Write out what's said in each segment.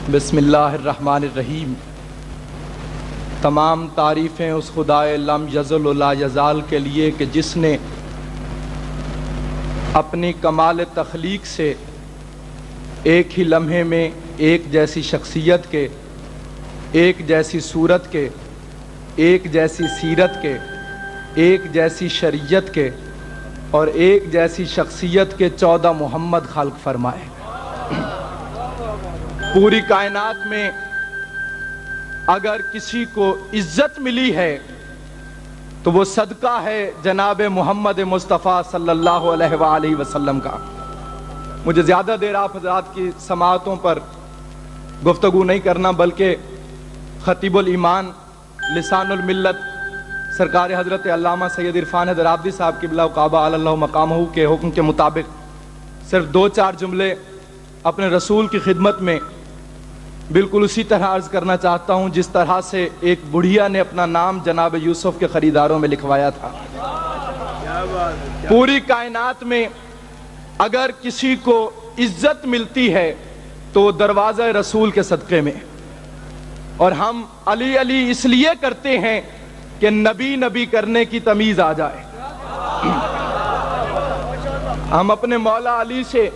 بسم اللہ الرحمن الرحیم۔ تمام تعریفیں اس خدائے لم یزل و لا یزال کے لیے کہ جس نے اپنی کمال تخلیق سے ایک ہی لمحے میں ایک جیسی شخصیت کے، ایک جیسی صورت کے، ایک جیسی سیرت کے، ایک جیسی شریعت کے اور ایک جیسی شخصیت کے 14 محمد خلق فرمائے۔ پوری کائنات میں اگر کسی کو عزت ملی ہے تو وہ صدقہ ہے جناب محمد مصطفیٰ صلی اللہ علیہ وآلہ وسلم کا۔ مجھے زیادہ دیر آپ حضرات کی سماعتوں پر گفتگو نہیں کرنا، بلکہ خطیب الایمان لسان الملت سرکار حضرت علامہ سید عرفان حیدر آبادی صاحب قبلہ کعبہ علی اللہ مقامہ کے حکم کے مطابق صرف 2-4 جملے اپنے رسول کی خدمت میں بالکل اسی طرح عرض کرنا چاہتا ہوں جس طرح سے ایک بڑھیا نے اپنا نام جناب یوسف کے خریداروں میں لکھوایا تھا۔ پوری کائنات میں اگر کسی کو عزت ملتی ہے تو دروازہ رسول کے صدقے میں، اور ہم علی علی اس لیے کرتے ہیں کہ نبی نبی کرنے کی تمیز آ جائے۔ ہم اپنے مولا علی سے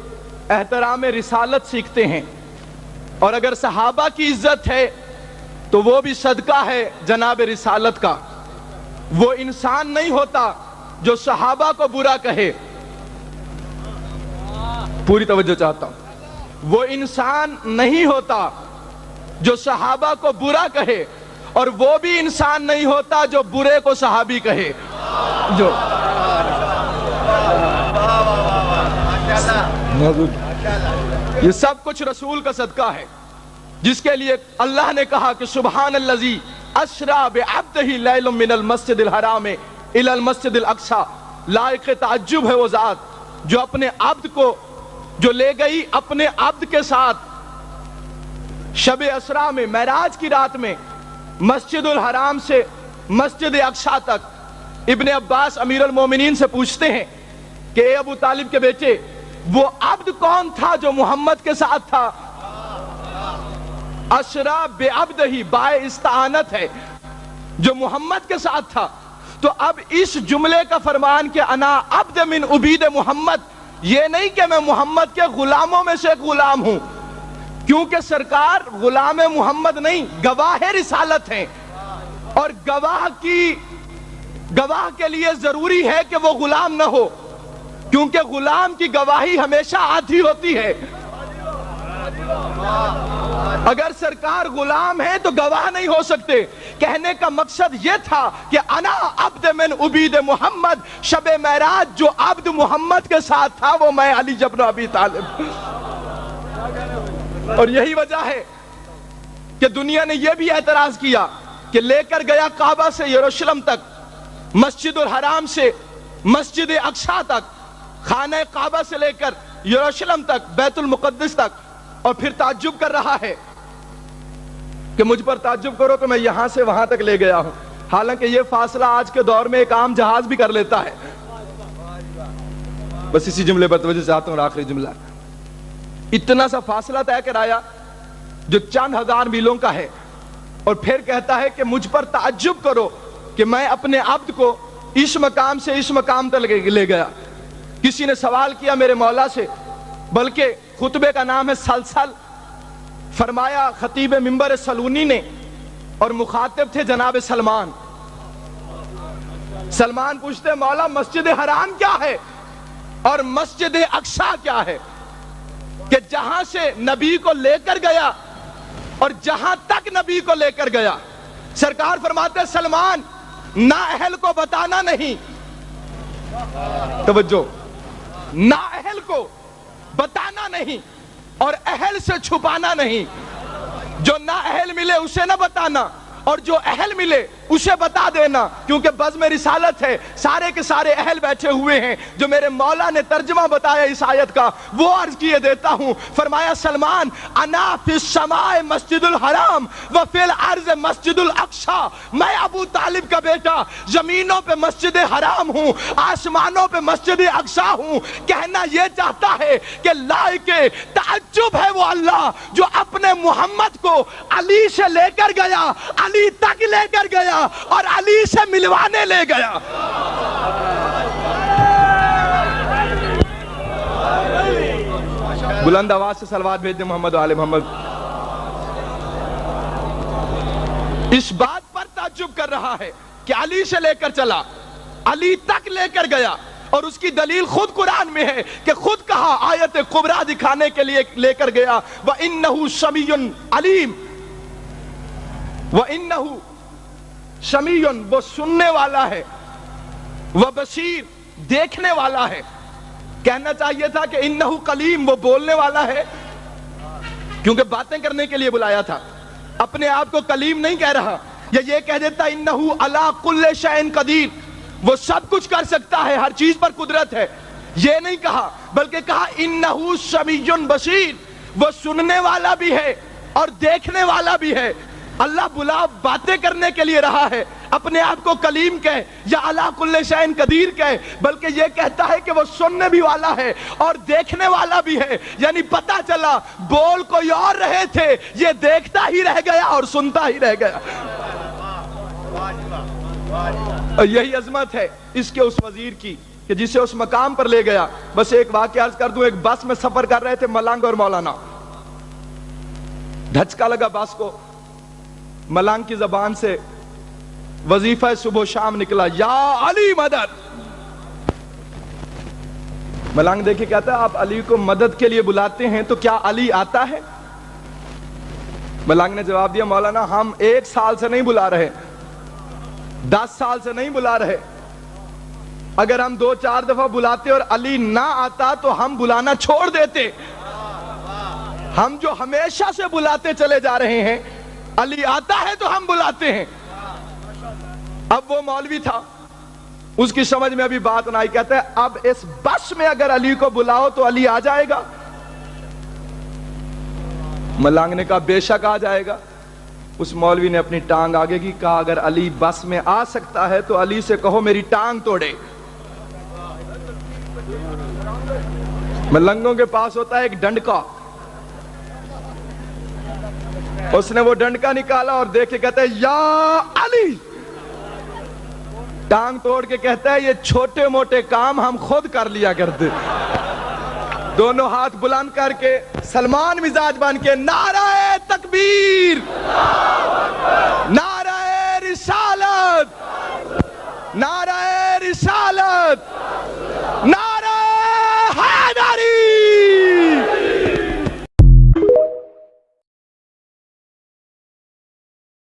احترام رسالت سیکھتے ہیں، اور اگر صحابہ کی عزت ہے تو وہ بھی صدقہ ہے جناب رسالت کا۔ وہ انسان نہیں ہوتا جو صحابہ کو برا کہے، پوری توجہ چاہتا ہوں، وہ انسان نہیں ہوتا جو صحابہ کو برا کہے، اور وہ بھی انسان نہیں ہوتا جو برے کو صحابی کہے۔ جو یہ سب کچھ رسول کا صدقہ ہے، جس کے لیے اللہ نے کہا کہ سبحان الذی اسریٰ بعبدہ لیلا من المسجد الحرام الی المسجد الاقصی۔ لائق تعجب ہے وہ ذات جو اپنے عبد کو، جو لے گئی اپنے عبد کے ساتھ شب اسریٰ میں، معراج کی رات میں، مسجد الحرام سے مسجد اقصی تک۔ ابن عباس امیر المومنین سے پوچھتے ہیں کہ اے ابو طالب کے بیٹے، وہ عبد کون تھا جو محمد کے ساتھ تھا؟ اسریٰ بعبدہ، بائے استعانت ہے، جو محمد کے ساتھ تھا۔ تو اب اس جملے کا فرمان کہ انا عبد من عبید محمد، یہ نہیں کہ میں محمد کے غلاموں میں سے ایک غلام ہوں، کیونکہ سرکار غلام محمد نہیں، گواہ رسالت ہیں، اور گواہ کے لیے ضروری ہے کہ وہ غلام نہ ہو، کیونکہ غلام کی گواہی ہمیشہ آدھی ہوتی ہے۔ اگر سرکار غلام ہے تو گواہ نہیں ہو سکتے۔ کہنے کا مقصد یہ تھا کہ انا عبد من عبید محمد، شب معراج جو عبد محمد کے ساتھ تھا وہ میں علی بن ابی طالب۔ اور یہی وجہ ہے کہ دنیا نے یہ بھی اعتراض کیا کہ لے کر گیا کعبہ سے یروشلم تک، مسجد الحرام سے مسجد اقصی تک، خانہ کعبہ سے لے کر یروشلم تک، بیت المقدس تک، اور پھر تعجب کر رہا ہے کہ مجھ پر تعجب کرو تو میں یہاں سے وہاں تک لے گیا ہوں، حالانکہ یہ فاصلہ آج کے دور میں ایک عام جہاز بھی کر لیتا ہے۔ بس اسی جملے پر توجہ چاہتا ہوں، آخری جملہ، اتنا سا فاصلہ طے کرایا جو چند ہزار میلوں کا ہے، اور پھر کہتا ہے کہ مجھ پر تعجب کرو کہ میں اپنے عبد کو اس مقام سے اس مقام تک لے گیا۔ کسی نے سوال کیا میرے مولا سے، بلکہ خطبے کا نام ہے سلسل، فرمایا خطیب منبر سلونی نے، اور مخاطب تھے جناب سلمان۔ سلمان پوچھتے مولا مسجد حرام کیا ہے اور مسجد اقصی کیا ہے، کہ جہاں سے نبی کو لے کر گیا اور جہاں تک نبی کو لے کر گیا۔ سرکار فرماتے سلمان، نا اہل کو بتانا نہیں، توجہ، نا اہل کو بتانا نہیں اور اہل سے چھپانا نہیں۔ جو نا اہل ملے اسے نہ بتانا، اور جو اہل ملے اسے بتا دینا، کیونکہ بزم رسالت ہے، سارے کے سارے اہل بیٹھے ہوئے ہیں، جو میرے مولا نے ترجمہ بتایا اس آیت کا وہ عرض کیے دیتا ہوں۔ فرمایا سلمان انا فی السماء مسجد الحرام وفی الارض مسجد الاقصی، میں ابو طالب کا بیٹا زمینوں پہ مسجد حرام ہوں، آسمانوں پہ مسجد اقصی ہوں۔ کہنا یہ چاہتا ہے کہ لائق تعجب ہے وہ اللہ جو اپنے محمد کو علی سے لے کر گیا، علی تک لے کر گیا اور علی سے ملوانے لے گیا۔ بلند آواز سے صلوات بھیج دیں محمد و آل محمد۔ اس بات پر تعجب کر رہا ہے کہ علی سے لے کر چلا، علی تک لے کر گیا، اور اس کی دلیل خود قرآن میں ہے کہ خود کہا آیت کبریٰ دکھانے کے لیے لے کر گیا، وَإِنَّهُ سَمِيٌّ عَلِيمٌ، وَإِنَّهُ سمیع، وہ سننے والا ہے، وَبَصِيرٌ، دیکھنے والا ہے۔ کہنا چاہیے تھا کہ انہو کلیم، وہ بولنے والا ہے، کیونکہ باتیں کرنے کے لیے بلایا تھا، اپنے آپ کو کلیم نہیں کہہ رہا۔ یا یہ کہہ دیتا انہو علی کل شیء قدیر، وہ سب کچھ کر سکتا ہے، ہر چیز پر قدرت ہے، یہ نہیں کہا، بلکہ کہا انہو سمیع بصیر، وہ سننے والا بھی ہے اور دیکھنے والا بھی ہے۔ اللہ بلا باتیں کرنے کے لیے رہا ہے، اپنے آپ کو کلیم کہے یا علی کل شیء قدیر کہے، بلکہ یہ کہتا ہے کہ وہ سننے بھی والا ہے اور دیکھنے والا بھی ہے۔ یعنی پتا چلا بول کوئی اور رہے تھے، یہ دیکھتا ہی رہ گیا اور سنتا ہی رہ گیا۔ اور یہی عظمت ہے اس کے اس وزیر کی کہ جسے اس مقام پر لے گیا۔ بس ایک واقعہ عرض کر دوں، ایک بس میں سفر کر رہے تھے ملنگ اور مولانا، دھچکا لگا بس کو، ملنگ کی زبان سے وظیفہ صبح و شام نکلا، یا علی مدد۔ ملنگ دیکھے کہتا ہے آپ علی کو مدد کے لیے بلاتے ہیں تو کیا علی آتا ہے؟ ملنگ نے جواب دیا مولانا ہم 1 سال سے نہیں بلا رہے، 10 سال سے نہیں بلا رہے، اگر ہم 2-4 دفعہ بلاتے اور علی نہ آتا تو ہم بلانا چھوڑ دیتے۔ ہم جو ہمیشہ سے بلاتے چلے جا رہے ہیں، علی آتا ہے تو ہم بلاتے ہیں۔ اب وہ مولوی تھا، اس کی سمجھ میں ابھی بات نہ آئی، کہتا ہے اب اس بس میں اگر علی کو بلاؤ تو علی آ جائے گا؟ ملنگ نے کہا بے شک آ جائے گا۔ اس مولوی نے اپنی ٹانگ آگے کی، کہا اگر علی بس میں آ سکتا ہے تو علی سے کہو میری ٹانگ توڑے۔ ملنگوں کے پاس ہوتا ہے ایک ڈنڈکا، اس نے وہ ڈنڈکا نکالا اور دیکھ کے کہتا ہے یا علی، ٹانگ توڑ کے کہتا ہے یہ چھوٹے موٹے کام ہم خود کر لیا کرتے۔ دونوں ہاتھ بلند کر کے سلمان مزاج بن کے نعرہ تکبیر،